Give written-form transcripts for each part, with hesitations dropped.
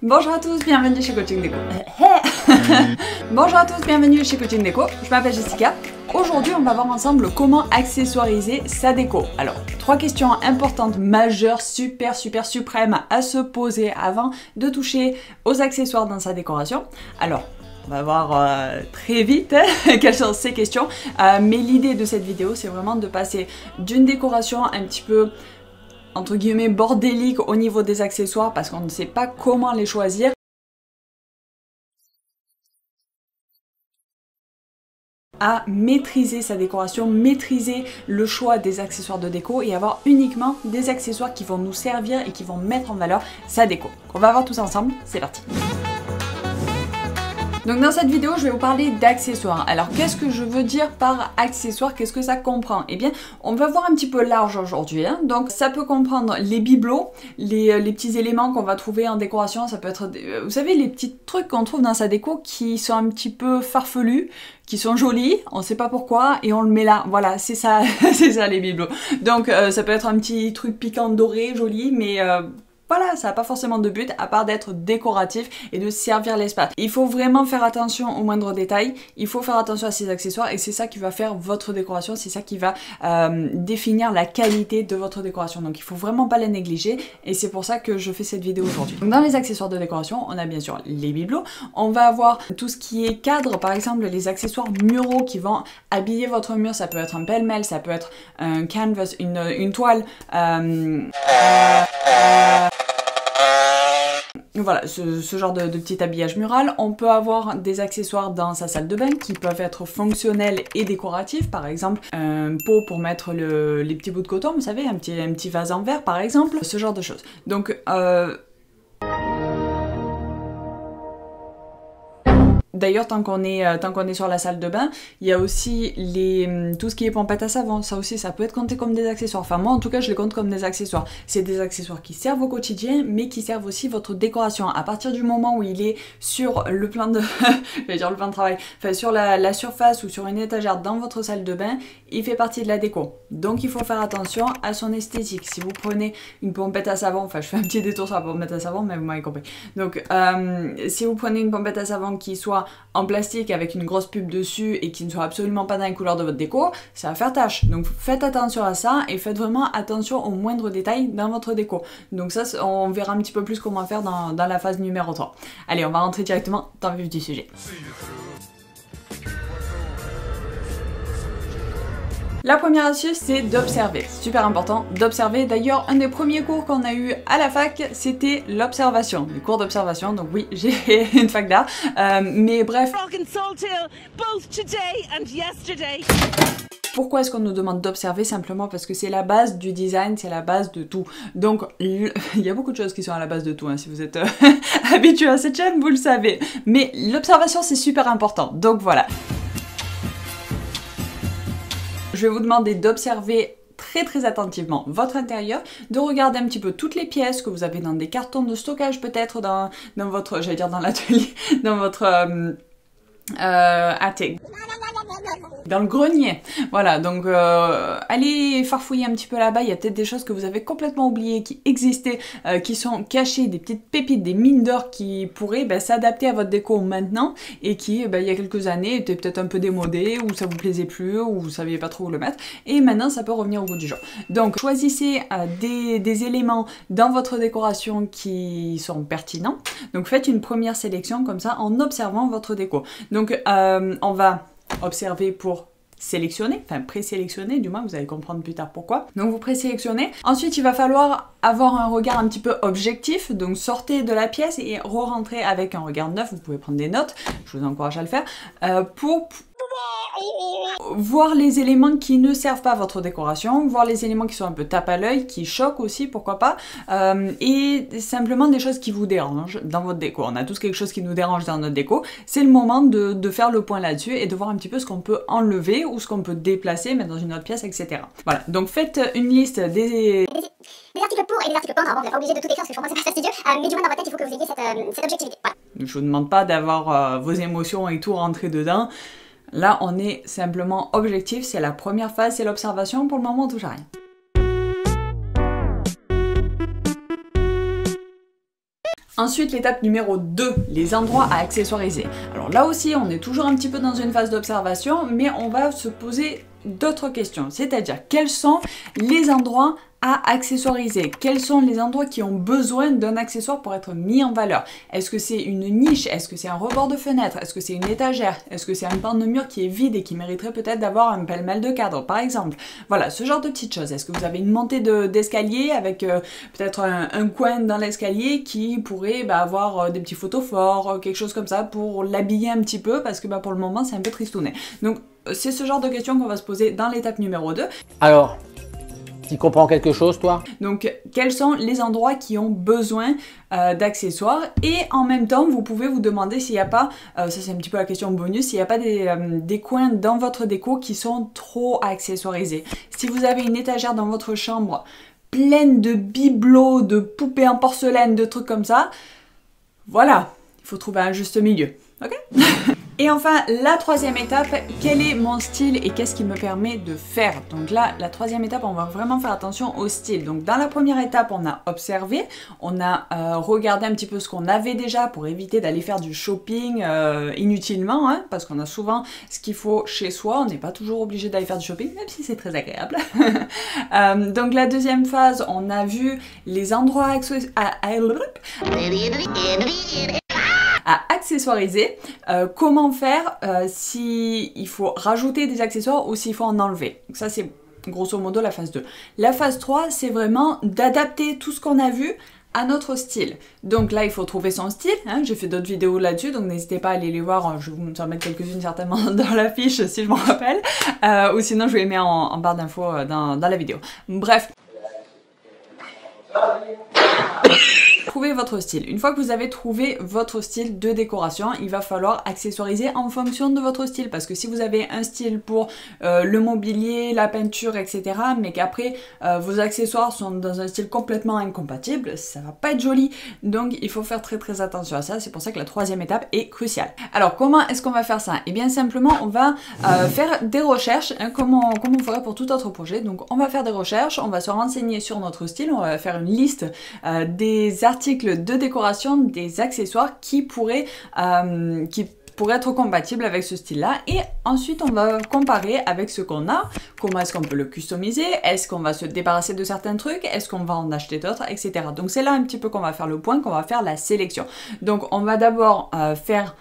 Bonjour à tous, bienvenue chez Coaching Déco. Bonjour à tous, bienvenue chez Coaching Déco. Je m'appelle Jessica. Aujourd'hui, on va voir ensemble comment accessoiriser sa déco. Alors, 3 questions importantes, majeures, super suprêmes à se poser avant de toucher aux accessoires dans sa décoration. Alors, on va voir très vite quelles sont ces questions, mais l'idée de cette vidéo, c'est vraiment de passer d'une décoration un petit peu entre guillemets bordélique au niveau des accessoires parce qu'on ne sait pas comment les choisir, à maîtriser sa décoration, maîtriser le choix des accessoires de déco et avoir uniquement des accessoires qui vont nous servir et qui vont mettre en valeur sa déco. On va voir tous ensemble, c'est parti. Donc dans cette vidéo, je vais vous parler d'accessoires. Alors qu'est-ce que je veux dire par accessoires? Qu'est-ce que ça comprend? Eh bien, on va voir un petit peu large aujourd'hui. Donc ça peut comprendre les bibelots, les petits éléments qu'on va trouver en décoration. Ça peut être, vous savez, les petits trucs qu'on trouve dans sa déco qui sont un petit peu farfelus, qui sont jolis, on sait pas pourquoi, et on le met là. Voilà, c'est ça, c'est ça les bibelots. Donc ça peut être un petit truc piquant doré, joli, mais voilà, ça n'a pas forcément de but à part d'être décoratif et de servir l'espace. Il faut vraiment faire attention aux moindres détails, il faut faire attention à ces accessoires et c'est ça qui va faire votre décoration, c'est ça qui va définir la qualité de votre décoration. Donc il faut vraiment pas les négliger et c'est pour ça que je fais cette vidéo aujourd'hui. Dans les accessoires de décoration, on a bien sûr les bibelots, on va avoir tout ce qui est cadre, par exemple les accessoires muraux qui vont habiller votre mur, ça peut être un pêle-mêle, ça peut être un canvas, une toile, voilà, ce genre de petit habillage mural. On peut avoir des accessoires dans sa salle de bain qui peuvent être fonctionnels et décoratifs, par exemple un pot pour mettre les petits bouts de coton, vous savez, un petit vase en verre par exemple, ce genre de choses. Donc d'ailleurs, tant qu'on est sur la salle de bain, il y a aussi tout ce qui est pompette à savon. Ça aussi, ça peut être compté comme des accessoires. Enfin, moi, en tout cas, je les compte comme des accessoires. C'est des accessoires qui servent au quotidien, mais qui servent aussi votre décoration. À partir du moment où il est sur le plan de, je vais dire le plan de travail, enfin, sur la surface ou sur une étagère dans votre salle de bain, il fait partie de la déco. Donc, il faut faire attention à son esthétique. Si vous prenez une pompette à savon, enfin, je fais un petit détour sur la pompette à savon, mais vous m'avez compris. Donc, si vous prenez une pompette à savon qui soit en plastique avec une grosse pub dessus et qui ne soit absolument pas dans les couleurs de votre déco, ça va faire tâche. Donc faites attention à ça et faites vraiment attention aux moindres détails dans votre déco. Donc ça, on verra un petit peu plus comment faire dans la phase numéro 3. Allez, on va rentrer directement dans le vif du sujet. La première astuce, c'est d'observer. Super important d'observer. D'ailleurs, un des premiers cours qu'on a eu à la fac, c'était l'observation. Les cours d'observation, donc oui, j'ai une fac d'art. Mais bref. Pourquoi est-ce qu'on nous demande d'observer? Simplement parce que c'est la base du design, c'est la base de tout. Donc, il y a beaucoup de choses qui sont à la base de tout. Hein. Si vous êtes habitué à cette chaîne, vous le savez. Mais l'observation, c'est super important. Donc voilà. Je vais vous demander d'observer très attentivement votre intérieur, de regarder un petit peu toutes les pièces que vous avez dans des cartons de stockage peut-être dans votre, j'allais dire dans l'atelier, dans votre attic. Dans le grenier. Voilà, donc allez farfouiller un petit peu là-bas, il y a peut-être des choses que vous avez complètement oubliées, qui existaient, qui sont cachées, des petites pépites, des mines d'or qui pourraient s'adapter à votre déco maintenant et qui, il y a quelques années, étaient peut-être un peu démodées, ou ça vous plaisait plus, ou vous saviez pas trop où le mettre, et maintenant ça peut revenir au goût du jour. Donc choisissez des éléments dans votre décoration qui sont pertinents, donc faites une première sélection comme ça en observant votre déco. Donc on va observer pour sélectionner, enfin présélectionner, du moins vous allez comprendre plus tard pourquoi. Donc vous présélectionnez. Ensuite il va falloir avoir un regard un petit peu objectif, donc sortez de la pièce et re-rentrez avec un regard neuf, vous pouvez prendre des notes, je vous encourage à le faire, pour voir les éléments qui ne servent pas à votre décoration, voir les éléments qui sont un peu tape à l'œil, qui choquent aussi, pourquoi pas, et simplement des choses qui vous dérangent dans votre déco. On a tous quelque chose qui nous dérange dans notre déco, c'est le moment de faire le point là-dessus et de voir un petit peu ce qu'on peut enlever ou ce qu'on peut déplacer, mettre dans une autre pièce, etc. Voilà, donc faites une liste des articles pour et des articles contre. Avant, vous n'êtes pas obligé de tout écrire parce que pour moi c'est pas fastidieux, mais du moins dans votre tête il faut que vous ayez cette objectivité. Voilà. Je vous demande pas d'avoir vos émotions et tout rentrées dedans. Là, on est simplement objectif, c'est la première phase, c'est l'observation. Pour le moment, on touche à rien. Ensuite, l'étape numéro 2, les endroits à accessoiriser. Alors là aussi, on est toujours un petit peu dans une phase d'observation, mais on va se poser d'autres questions. C'est-à-dire, quels sont les endroits à accessoiriser? Quels sont les endroits qui ont besoin d'un accessoire pour être mis en valeur? Est-ce que c'est une niche? Est-ce que c'est un rebord de fenêtre? Est-ce que c'est une étagère? Est-ce que c'est un pan de mur qui est vide et qui mériterait peut-être d'avoir un pêle-mêle de cadre, par exemple? Voilà, ce genre de petites choses. Est-ce que vous avez une montée d'escalier avec peut-être un coin dans l'escalier qui pourrait avoir des petits photophores, quelque chose comme ça pour l'habiller un petit peu parce que pour le moment c'est un peu tristounet. Donc c'est ce genre de questions qu'on va se poser dans l'étape numéro 2. Alors, tu comprends quelque chose, toi? Donc, quels sont les endroits qui ont besoin d'accessoires? Et en même temps, vous pouvez vous demander s'il n'y a pas, ça c'est un petit peu la question bonus, s'il n'y a pas des coins dans votre déco qui sont trop accessoirisés. Si vous avez une étagère dans votre chambre pleine de bibelots, de poupées en porcelaine, de trucs comme ça, voilà, il faut trouver un juste milieu, ok? Et enfin, la troisième étape, quel est mon style et qu'est-ce qui me permet de faire? Donc là, la troisième étape, on va vraiment faire attention au style. Donc dans la première étape, on a observé, on a regardé un petit peu ce qu'on avait déjà pour éviter d'aller faire du shopping inutilement, hein, parce qu'on a souvent ce qu'il faut chez soi, on n'est pas toujours obligé d'aller faire du shopping, même si c'est très agréable. Donc la deuxième phase, on a vu les endroits à accessoiriser, comment faire s'il faut rajouter des accessoires ou s'il faut en enlever. Donc ça c'est grosso modo la phase 2. La phase 3 c'est vraiment d'adapter tout ce qu'on a vu à notre style. Donc là il faut trouver son style, hein. J'ai fait d'autres vidéos là-dessus donc n'hésitez pas à aller les voir, je vais vous en mettre quelques-unes certainement dans la fiche si je m'en rappelle, ou sinon je vais les mettre en barre d'infos dans la vidéo. Bref. Trouvez votre style. Une fois que vous avez trouvé votre style de décoration, il va falloir accessoiriser en fonction de votre style. Parce que si vous avez un style pour le mobilier, la peinture, etc., mais qu'après vos accessoires sont dans un style complètement incompatible, ça va pas être joli. Donc il faut faire très très attention à ça. C'est pour ça que la troisième étape est cruciale. Alors comment est-ce qu'on va faire ça? Eh bien simplement on va faire des recherches, hein, comme on ferait pour tout autre projet. Donc on va faire des recherches, on va se renseigner sur notre style, on va faire une liste des articles de décoration, des accessoires qui pourraient être compatibles avec ce style-là, et ensuite on va comparer avec ce qu'on a, comment est-ce qu'on peut le customiser, est-ce qu'on va se débarrasser de certains trucs, est-ce qu'on va en acheter d'autres, etc. Donc c'est là un petit peu qu'on va faire le point, qu'on va faire la sélection. Donc on va d'abord faire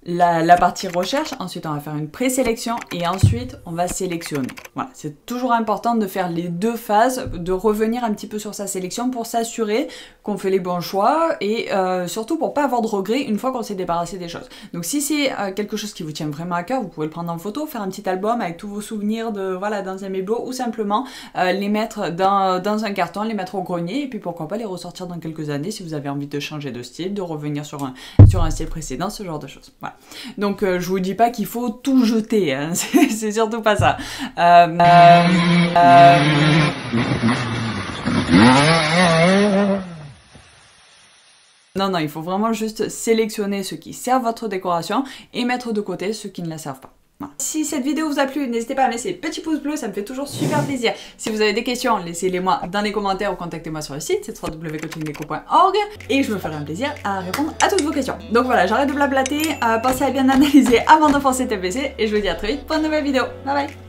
la partie recherche, ensuite on va faire une présélection et ensuite on va sélectionner. Voilà, c'est toujours important de faire les deux phases, de revenir un petit peu sur sa sélection pour s'assurer qu'on fait les bons choix et surtout pour pas avoir de regrets une fois qu'on s'est débarrassé des choses. Donc si c'est quelque chose qui vous tient vraiment à cœur, vous pouvez le prendre en photo, faire un petit album avec tous vos souvenirs dans un bibelot ou simplement les mettre dans un carton, les mettre au grenier et puis pourquoi pas les ressortir dans quelques années si vous avez envie de changer de style, de revenir sur un style précédent, ce genre de choses. Voilà. Donc je vous dis pas qu'il faut tout jeter, hein. C'est surtout pas ça. Non, il faut vraiment juste sélectionner ce qui sert votre décoration et mettre de côté ceux qui ne la servent pas. Voilà. Si cette vidéo vous a plu, n'hésitez pas à me laisser petit pouce bleu, ça me fait toujours super plaisir. Si vous avez des questions, laissez-les moi dans les commentaires ou contactez-moi sur le site, c'est www.coachingdeco.org et je me ferai un plaisir à répondre à toutes vos questions. Donc voilà, j'arrête de blablater, pensez à bien analyser avant d'enfoncer tes PC et je vous dis à très vite pour une nouvelle vidéo. Bye bye.